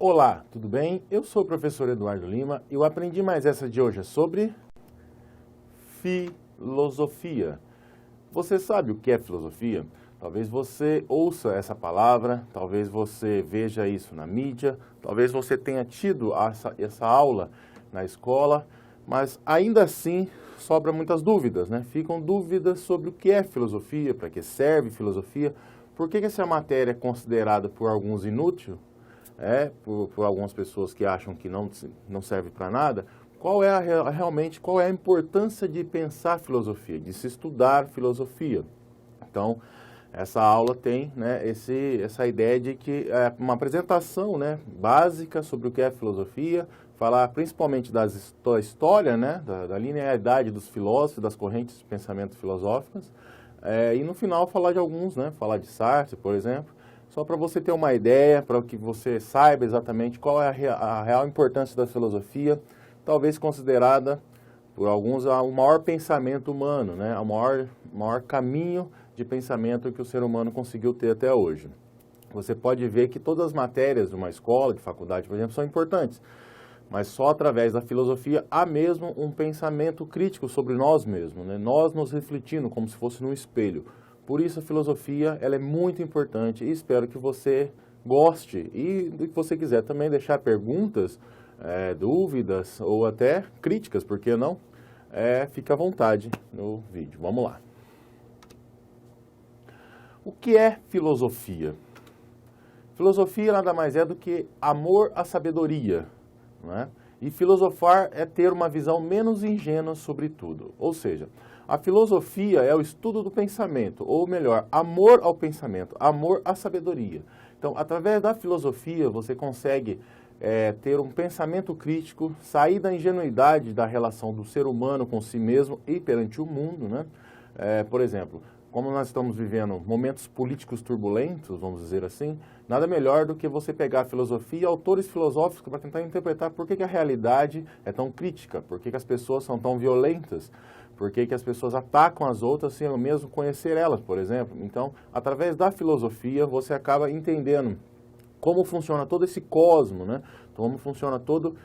Olá, tudo bem? Eu sou o professor Eduardo Lima e o Aprendi Mais essa de hoje é sobre filosofia. Você sabe o que é filosofia? Talvez você ouça essa palavra, talvez você veja isso na mídia, talvez você tenha tido essa aula na escola, mas ainda assim sobram muitas dúvidas, né? Ficam dúvidas sobre o que é filosofia, para que serve filosofia, por que essa matéria é considerada por alguns inútil, por algumas pessoas que acham que não serve para nada. Realmente qual é a importância de pensar filosofia, de se estudar filosofia? Então, essa aula tem, né, essa ideia de que é uma apresentação, né, básica sobre o que é filosofia, falar principalmente da história, né, da linearidade dos filósofos, das correntes de pensamento filosóficas, e no final falar de alguns, né, falar de Sartre, por exemplo, só para você ter uma ideia, para que você saiba exatamente qual é a real importância da filosofia, talvez considerada por alguns o maior pensamento humano, né? O maior caminho de pensamento que o ser humano conseguiu ter até hoje. Você pode ver que todas as matérias de uma escola, de faculdade, por exemplo, são importantes, mas só através da filosofia há mesmo um pensamento crítico sobre nós mesmos, né? Nós nos refletindo como se fosse num espelho. Por isso a filosofia ela é muito importante e espero que você goste e, se você quiser também deixar perguntas, dúvidas ou até críticas, por que não? Fique à vontade no vídeo. Vamos lá. O que é filosofia? Filosofia nada mais é do que amor à sabedoria, não é? E filosofar é ter uma visão menos ingênua sobre tudo. Ou seja, a filosofia é o estudo do pensamento, ou melhor, amor ao pensamento, amor à sabedoria. Então, através da filosofia, você consegue ter um pensamento crítico, sair da ingenuidade da relação do ser humano com si mesmo e perante o mundo, né? Por exemplo, como nós estamos vivendo momentos políticos turbulentos, vamos dizer assim, nada melhor do que você pegar a filosofia e autores filosóficos para tentar interpretar por que a realidade é tão crítica, por que as pessoas são tão violentas, por que as pessoas atacam as outras sem mesmo conhecer elas, por exemplo. Então, através da filosofia, você acaba entendendo como funciona todo esse cosmo, né? Como funciona todo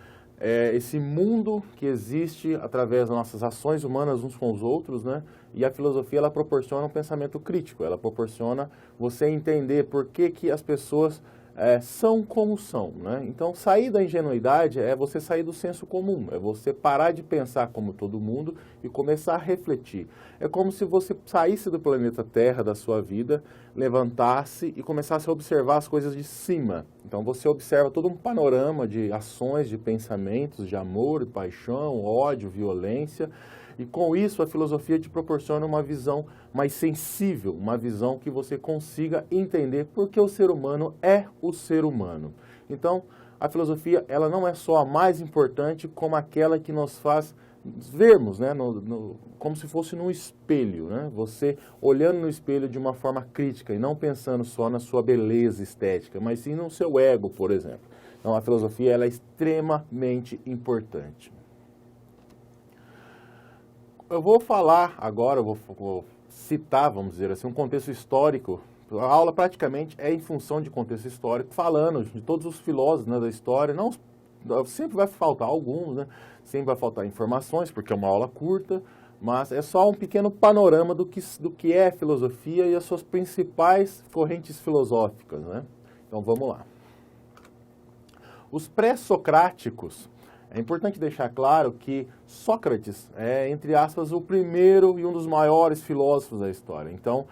esse mundo que existe através das nossas ações humanas uns com os outros, né? E a filosofia ela proporciona um pensamento crítico, ela proporciona você entender por que as pessoas são como são, né? Então, sair da ingenuidade é você sair do senso comum, é você parar de pensar como todo mundo e começar a refletir. É como se você saísse do planeta Terra, da sua vida, levantasse e começasse a observar as coisas de cima. Então, você observa todo um panorama de ações, de pensamentos, de amor, paixão, ódio, violência. E com isso a filosofia te proporciona uma visão mais sensível, uma visão que você consiga entender porque o ser humano é o ser humano. Então, a filosofia ela não é só a mais importante como aquela que nos faz vermos, né, como se fosse num espelho, né? Você olhando no espelho de uma forma crítica e não pensando só na sua beleza estética, mas sim no seu ego, por exemplo. Então, a filosofia ela é extremamente importante. Eu vou falar agora, vou citar, vamos dizer assim, um contexto histórico. A aula praticamente é em função de contexto histórico, falando de todos os filósofos, né, da história. Não, sempre vai faltar alguns, né? Sempre vai faltar informações, porque é uma aula curta, mas é só um pequeno panorama do que é filosofia e as suas principais correntes filosóficas, né? Então vamos lá. Os pré-socráticos. É importante deixar claro que Sócrates é, entre aspas, o primeiro e um dos maiores filósofos da história. Então,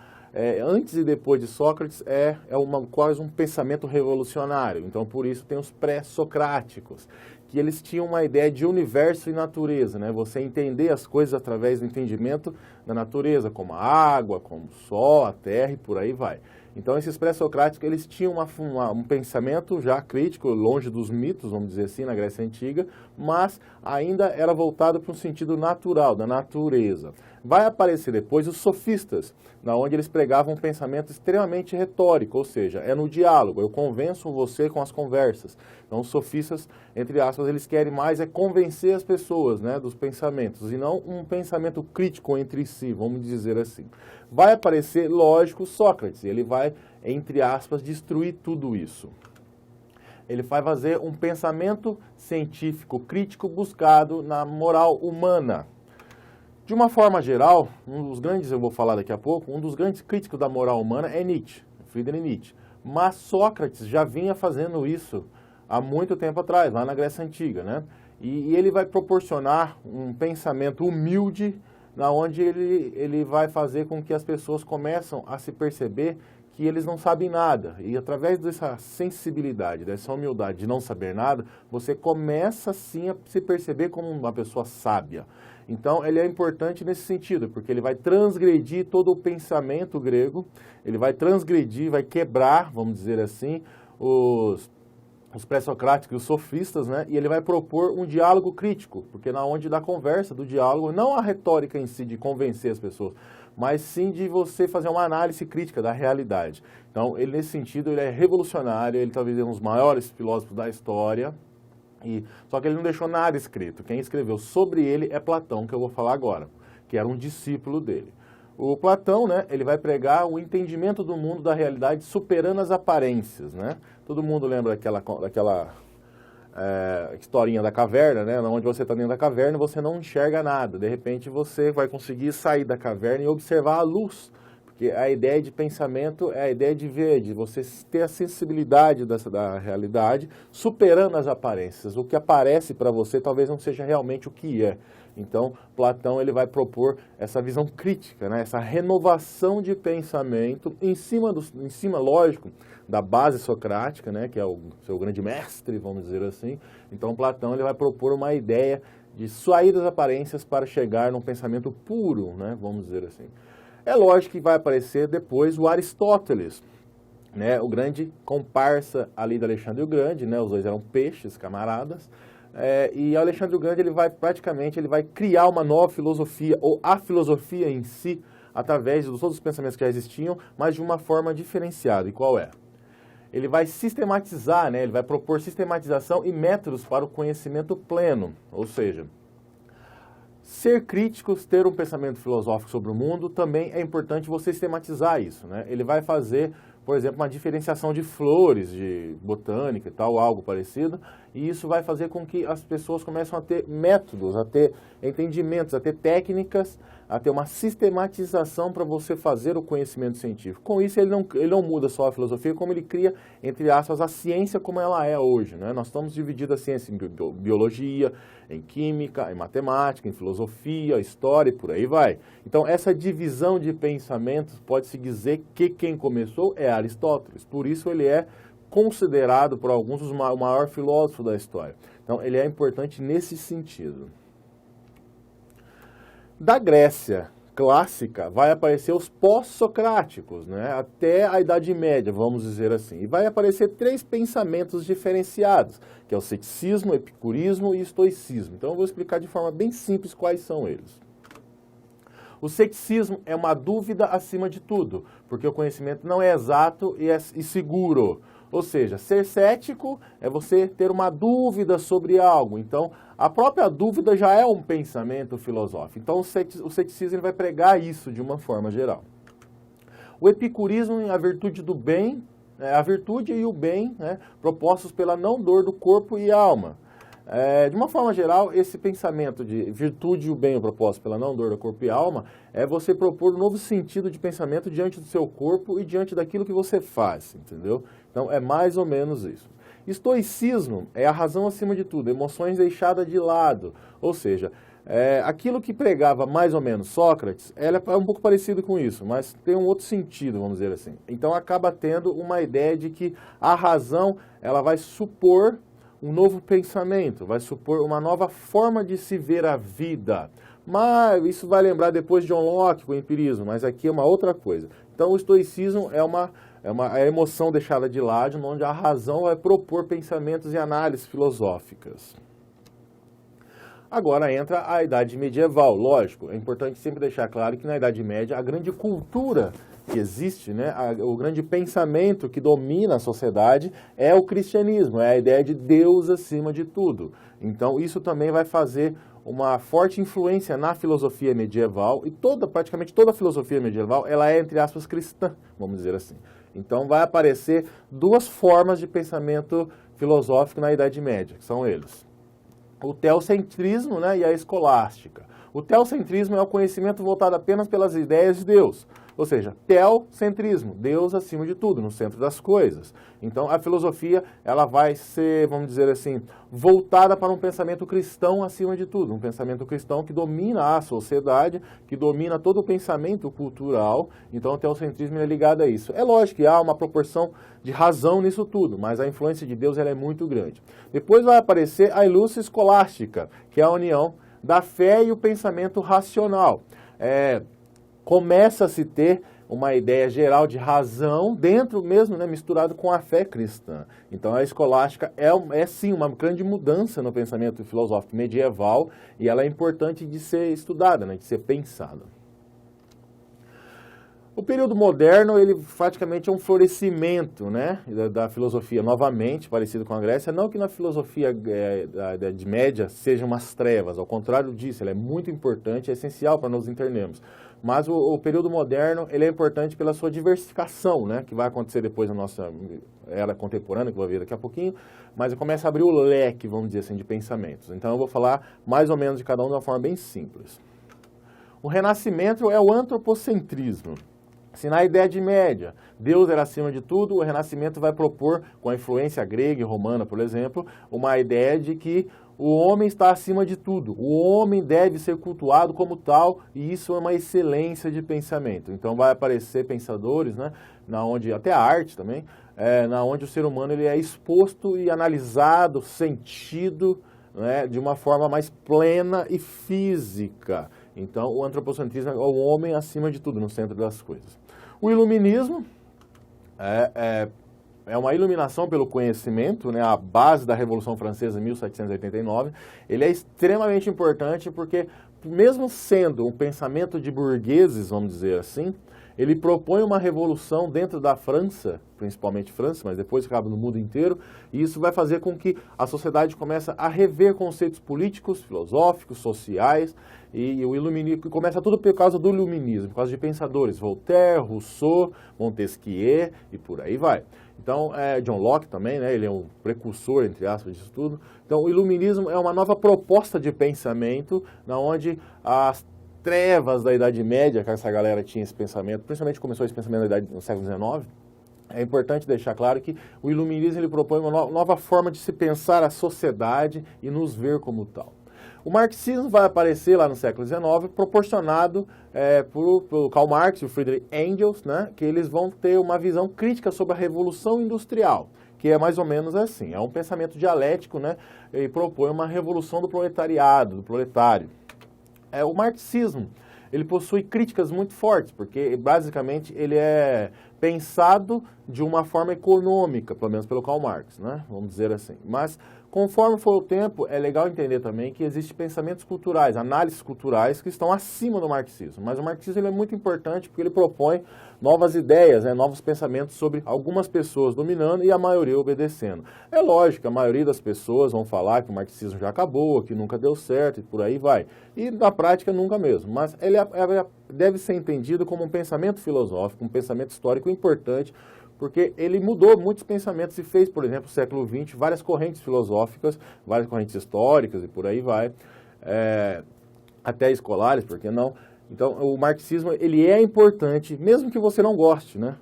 antes e depois de Sócrates quase um pensamento revolucionário. Então, por isso tem os pré-socráticos, que eles tinham uma ideia de universo e natureza, né? Você entender as coisas através do entendimento da natureza, como a água, como o sol, a terra e por aí vai. Então, esses pré-socráticos, eles tinham um pensamento já crítico, longe dos mitos, vamos dizer assim, na Grécia Antiga, mas ainda era voltado para um sentido natural, da natureza. Vai aparecer depois os sofistas, na onde eles pregavam um pensamento extremamente retórico, ou seja, é no diálogo, eu convenço você com as conversas. Então, os sofistas, entre aspas, eles querem mais convencer as pessoas, né, dos pensamentos, e não um pensamento crítico entre si, vamos dizer assim. Vai aparecer, lógico, Sócrates, ele vai, entre aspas, destruir tudo isso. Ele vai fazer um pensamento científico crítico buscado na moral humana. De uma forma geral, um dos grandes, eu vou falar daqui a pouco, um dos grandes críticos da moral humana é Nietzsche, Friedrich Nietzsche. Mas Sócrates já vinha fazendo isso há muito tempo atrás, lá na Grécia Antiga, né? E ele vai proporcionar um pensamento humilde, na onde ele vai fazer com que as pessoas começam a se perceber que eles não sabem nada. E através dessa sensibilidade, dessa humildade de não saber nada, você começa sim a se perceber como uma pessoa sábia. Então ele é importante nesse sentido, porque ele vai transgredir todo o pensamento grego, ele vai transgredir, vai quebrar, vamos dizer assim, os pré-socráticos e os sofistas, né? E ele vai propor um diálogo crítico, porque na onde da conversa, do diálogo, não a retórica em si de convencer as pessoas, mas sim de você fazer uma análise crítica da realidade. Então, ele nesse sentido, ele é revolucionário, ele talvez é um dos maiores filósofos da história, só que ele não deixou nada escrito. Quem escreveu sobre ele é Platão, que eu vou falar agora, que era um discípulo dele. O Platão, né, ele vai pregar o entendimento do mundo, da realidade, superando as aparências, né? Todo mundo lembra daquela historinha da caverna, né? Onde você está dentro da caverna e você não enxerga nada. De repente você vai conseguir sair da caverna e observar a luz. Porque a ideia de pensamento é a ideia de ver, de você ter a sensibilidade da realidade, superando as aparências. O que aparece para você talvez não seja realmente o que é. Então, Platão ele vai propor essa visão crítica, né? Essa renovação de pensamento em cima, lógico, da base socrática, né? Que é o seu grande mestre, vamos dizer assim. Então, Platão ele vai propor uma ideia de sair das aparências para chegar num pensamento puro, né? Vamos dizer assim. É lógico que vai aparecer depois o Aristóteles, né? O grande comparsa ali de Alexandre o Grande, né? Os dois eram peixes, camaradas. E Alexandre o Grande ele vai criar uma nova filosofia, ou a filosofia em si, através de todos os pensamentos que já existiam, mas de uma forma diferenciada. E qual é? Ele vai sistematizar, né? Ele vai propor sistematização e métodos para o conhecimento pleno, ou seja, ser críticos, ter um pensamento filosófico sobre o mundo, também é importante você sistematizar isso, né? Ele vai fazer, por exemplo, uma diferenciação de flores, de botânica e tal, algo parecido, e isso vai fazer com que as pessoas comecem a ter métodos, a ter entendimentos, a ter técnicas, a ter uma sistematização para você fazer o conhecimento científico. Com isso, ele não muda só a filosofia, como ele cria, entre aspas, a ciência como ela é hoje, né? Nós estamos divididos a ciência em biologia, em química, em matemática, em filosofia, história e por aí vai. Então, essa divisão de pensamentos pode-se dizer que quem começou é Aristóteles. Por isso, ele é considerado por alguns o maior filósofo da história. Então, ele é importante nesse sentido. Da Grécia clássica vai aparecer os pós-socráticos, né? Até a Idade Média, vamos dizer assim. E vai aparecer 3 pensamentos diferenciados, que é o ceticismo, o epicurismo e o estoicismo. Então eu vou explicar de forma bem simples quais são eles. O ceticismo é uma dúvida acima de tudo, porque o conhecimento não é exato e seguro. Ou seja, ser cético é você ter uma dúvida sobre algo. Então, a própria dúvida já é um pensamento filosófico. Então, o ceticismo ele vai pregar isso de uma forma geral. O epicurismo é a virtude do bem, a virtude e o bem, né, propostos pela não dor do corpo e alma. De uma forma geral, esse pensamento de virtude e o bem proposto pela não dor do corpo e alma é você propor um novo sentido de pensamento diante do seu corpo e diante daquilo que você faz, entendeu? Então, é mais ou menos isso. Estoicismo é a razão acima de tudo, emoções deixadas de lado, ou seja, aquilo que pregava mais ou menos Sócrates, ela é um pouco parecido com isso, mas tem um outro sentido, vamos dizer assim. Então, acaba tendo uma ideia de que a razão ela vai supor um novo pensamento, vai supor uma nova forma de se ver a vida. Mas isso vai lembrar depois de John Locke com o empirismo, mas aqui é uma outra coisa. Então o estoicismo é a emoção deixada de lado, onde a razão vai propor pensamentos e análises filosóficas. Agora entra a Idade Medieval, lógico, é importante sempre deixar claro que na Idade Média a grande cultura que existe, né, o grande pensamento que domina a sociedade é o cristianismo, é a ideia de Deus acima de tudo. Então isso também vai fazer uma forte influência na filosofia medieval e praticamente toda a filosofia medieval ela é, entre aspas, cristã, vamos dizer assim. Então vai aparecer 2 formas de pensamento filosófico na Idade Média, que são eles. O teocentrismo, né, e a escolástica. O teocentrismo é o conhecimento voltado apenas pelas ideias de Deus. Ou seja, teocentrismo, Deus acima de tudo, no centro das coisas. Então, a filosofia, ela vai ser, vamos dizer assim, voltada para um pensamento cristão acima de tudo. Um pensamento cristão que domina a sociedade, que domina todo o pensamento cultural. Então, o teocentrismo é ligado a isso. É lógico que há uma proporção de razão nisso tudo, mas a influência de Deus ela é muito grande. Depois vai aparecer a ilustre escolástica, que é a união da fé e o pensamento racional. Começa a se ter uma ideia geral de razão dentro mesmo, né, misturado com a fé cristã. Então a escolástica é sim uma grande mudança no pensamento filosófico medieval e ela é importante de ser estudada, né, de ser pensada. O período moderno, ele praticamente é um florescimento, né, da filosofia, novamente, parecido com a Grécia. Não que na filosofia da Idade Média sejam umas trevas, ao contrário disso, ela é muito importante, é essencial para nós entendermos. Mas o período moderno, ele é importante pela sua diversificação, né, que vai acontecer depois na nossa era contemporânea, que eu vou ver daqui a pouquinho, mas começa a abrir o leque, vamos dizer assim, de pensamentos. Então eu vou falar mais ou menos de cada um de uma forma bem simples. O Renascimento é o antropocentrismo. Se na Idade Média Deus era acima de tudo, o Renascimento vai propor, com a influência grega e romana, por exemplo, uma ideia de que o homem está acima de tudo. O homem deve ser cultuado como tal, e isso é uma excelência de pensamento. Então vai aparecer pensadores, né, na onde, até a arte também, na onde o ser humano ele é exposto e analisado, sentido, né, de uma forma mais plena e física. Então o antropocentrismo é o homem acima de tudo, no centro das coisas. O iluminismo é uma iluminação pelo conhecimento, né, a base da Revolução Francesa em 1789. Ele é extremamente importante porque, mesmo sendo um pensamento de burgueses, vamos dizer assim, ele propõe uma revolução dentro da França, principalmente França, mas depois acaba no mundo inteiro, e isso vai fazer com que a sociedade comece a rever conceitos políticos, filosóficos, sociais, e o iluminismo começa tudo por causa do iluminismo, por causa de pensadores, Voltaire, Rousseau, Montesquieu e por aí vai. Então, John Locke também, né, ele é um precursor, entre aspas, disso tudo. Então, o iluminismo é uma nova proposta de pensamento, na onde as trevas da Idade Média, que essa galera tinha esse pensamento, principalmente começou esse pensamento no século XIX, é importante deixar claro que o iluminismo ele propõe uma nova forma de se pensar a sociedade e nos ver como tal. O marxismo vai aparecer lá no século XIX, proporcionado por Karl Marx e o Friedrich Engels, né, que eles vão ter uma visão crítica sobre a Revolução Industrial, que é mais ou menos assim, é um pensamento dialético, né, e propõe uma revolução do proletariado, do proletário. O marxismo, ele possui críticas muito fortes, porque basicamente ele é pensado de uma forma econômica, pelo menos pelo Karl Marx, né? Vamos dizer assim. Mas conforme for o tempo, é legal entender também que existem pensamentos culturais, análises culturais que estão acima do marxismo. Mas o marxismo ele é muito importante porque ele propõe novas ideias, né, novos pensamentos sobre algumas pessoas dominando e a maioria obedecendo. É lógico, a maioria das pessoas vão falar que o marxismo já acabou, que nunca deu certo e por aí vai. E na prática nunca mesmo. Mas ele deve ser entendido como um pensamento filosófico, um pensamento histórico importante, porque ele mudou muitos pensamentos e fez, por exemplo, no século XX, várias correntes filosóficas, várias correntes históricas e por aí vai, até escolares, por que não? Então, o marxismo, ele é importante, mesmo que você não goste, né?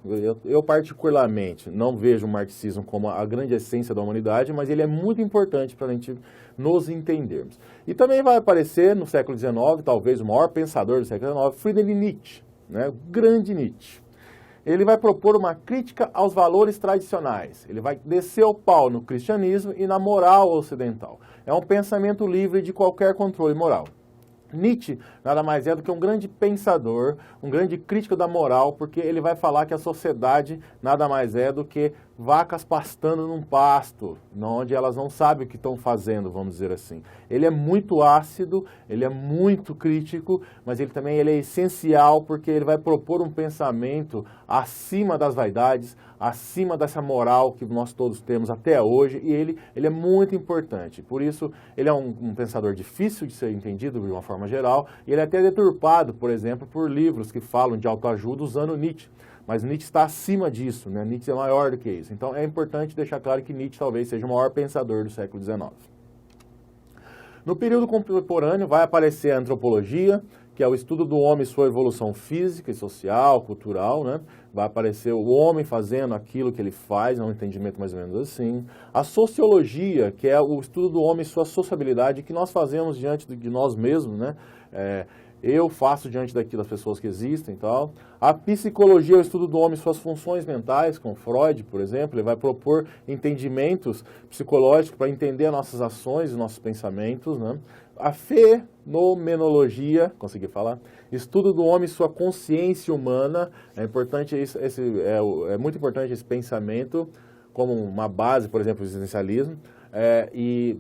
Eu particularmente não vejo o marxismo como a grande essência da humanidade, mas ele é muito importante para a gente nos entendermos. E também vai aparecer no século XIX, talvez o maior pensador do século XIX, Friedrich Nietzsche, né? O grande Nietzsche. Ele vai propor uma crítica aos valores tradicionais. Ele vai descer o pau no cristianismo e na moral ocidental. É um pensamento livre de qualquer controle moral. Nietzsche nada mais é do que um grande pensador, um grande crítico da moral, porque ele vai falar que a sociedade nada mais é do que vacas pastando num pasto, onde elas não sabem o que estão fazendo, vamos dizer assim. Ele é muito ácido, ele é muito crítico, mas ele também é essencial porque ele vai propor um pensamento acima das vaidades, acima dessa moral que nós todos temos até hoje, e ele é muito importante. Por isso, ele é um pensador difícil de ser entendido de uma forma geral, e ele é até deturpado, por exemplo, por livros que falam de autoajuda usando Nietzsche. mas Nietzsche está acima disso, né? Nietzsche é maior do que isso. Então é importante deixar claro que Nietzsche talvez seja o maior pensador do século XIX. No período contemporâneo vai aparecer a antropologia, que é o estudo do homem e sua evolução física e social, cultural, né? Vai aparecer o homem fazendo aquilo que ele faz, é um entendimento mais ou menos assim. A sociologia, que é o estudo do homem e sua sociabilidade, que nós fazemos diante de nós mesmos, né? Eu faço diante das pessoas que existem e tal. A psicologia é o estudo do homem e suas funções mentais, com Freud, por exemplo. Ele vai propor entendimentos psicológicos para entender as nossas ações e nossos pensamentos, né? A fenomenologia, consegui falar, estudo do homem e sua consciência humana. É importante é muito importante esse pensamento como uma base, por exemplo, do existencialismo. E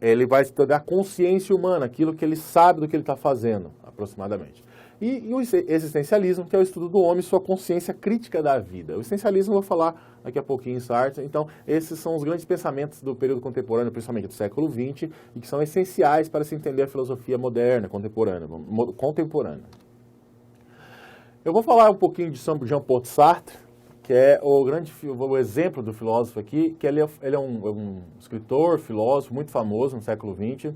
ele vai estudar a consciência humana, aquilo que ele sabe do que ele está fazendo, aproximadamente. E o existencialismo, que é o estudo do homem e sua consciência crítica da vida. O existencialismo eu vou falar daqui a pouquinho em Sartre. Então, esses são os grandes pensamentos do período contemporâneo, principalmente do século XX, e que são essenciais para se entender a filosofia moderna, contemporânea. Eu vou falar um pouquinho de Jean-Paul Sartre, que é o exemplo do filósofo aqui, que ele é um escritor, filósofo muito famoso no século XX.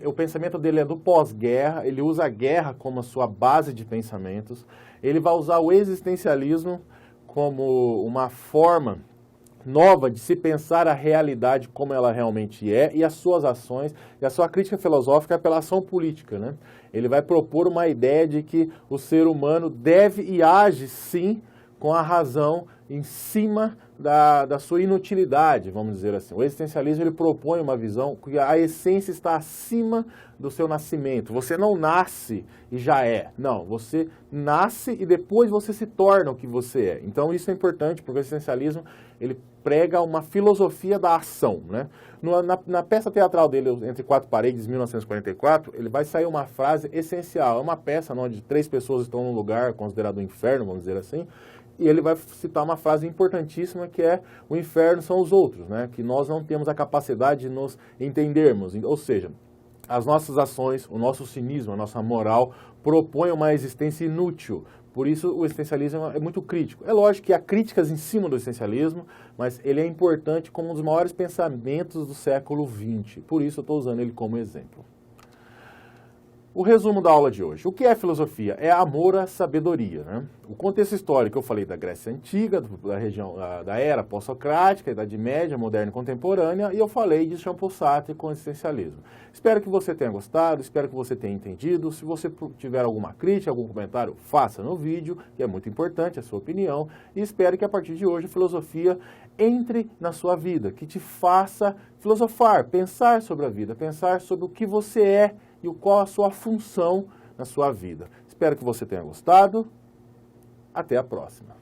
O pensamento dele é do pós-guerra, ele usa a guerra como a sua base de pensamentos. Ele vai usar o existencialismo como uma forma nova de se pensar a realidade como ela realmente é e as suas ações, e a sua crítica filosófica é pela ação política, né? Ele vai propor uma ideia de que o ser humano deve e age, sim, com a razão em cima da sua inutilidade, vamos dizer assim. O existencialismo ele propõe uma visão que a essência está acima do seu nascimento. Você não nasce e já é. Não, você nasce e depois você se torna o que você é. Então isso é importante, porque o existencialismo ele prega uma filosofia da ação, né? Na peça teatral dele, Entre Quatro Paredes, 1944, ele vai sair uma frase essencial. É uma peça onde 3 pessoas estão num lugar considerado um inferno, vamos dizer assim, e ele vai citar uma frase importantíssima que é: o inferno são os outros, né? Que nós não temos a capacidade de nos entendermos. Ou seja, as nossas ações, o nosso cinismo, a nossa moral propõem uma existência inútil. Por isso o existencialismo é muito crítico. É lógico que há críticas em cima do existencialismo, mas ele é importante como um dos maiores pensamentos do século XX. Por isso eu estou usando ele como exemplo. O resumo da aula de hoje. O que é filosofia? É amor à sabedoria, né? O contexto histórico, eu falei da Grécia Antiga, da região da era pós-socrática, Idade Média, moderna e contemporânea, e eu falei de Jean-Paul Sartre com o existencialismo. Espero que você tenha gostado, espero que você tenha entendido. Se você tiver alguma crítica, algum comentário, faça no vídeo, que é muito importante a sua opinião, e espero que a partir de hoje a filosofia entre na sua vida, que te faça filosofar, pensar sobre a vida, pensar sobre o que você é e qual a sua função na sua vida. Espero que você tenha gostado. Até a próxima.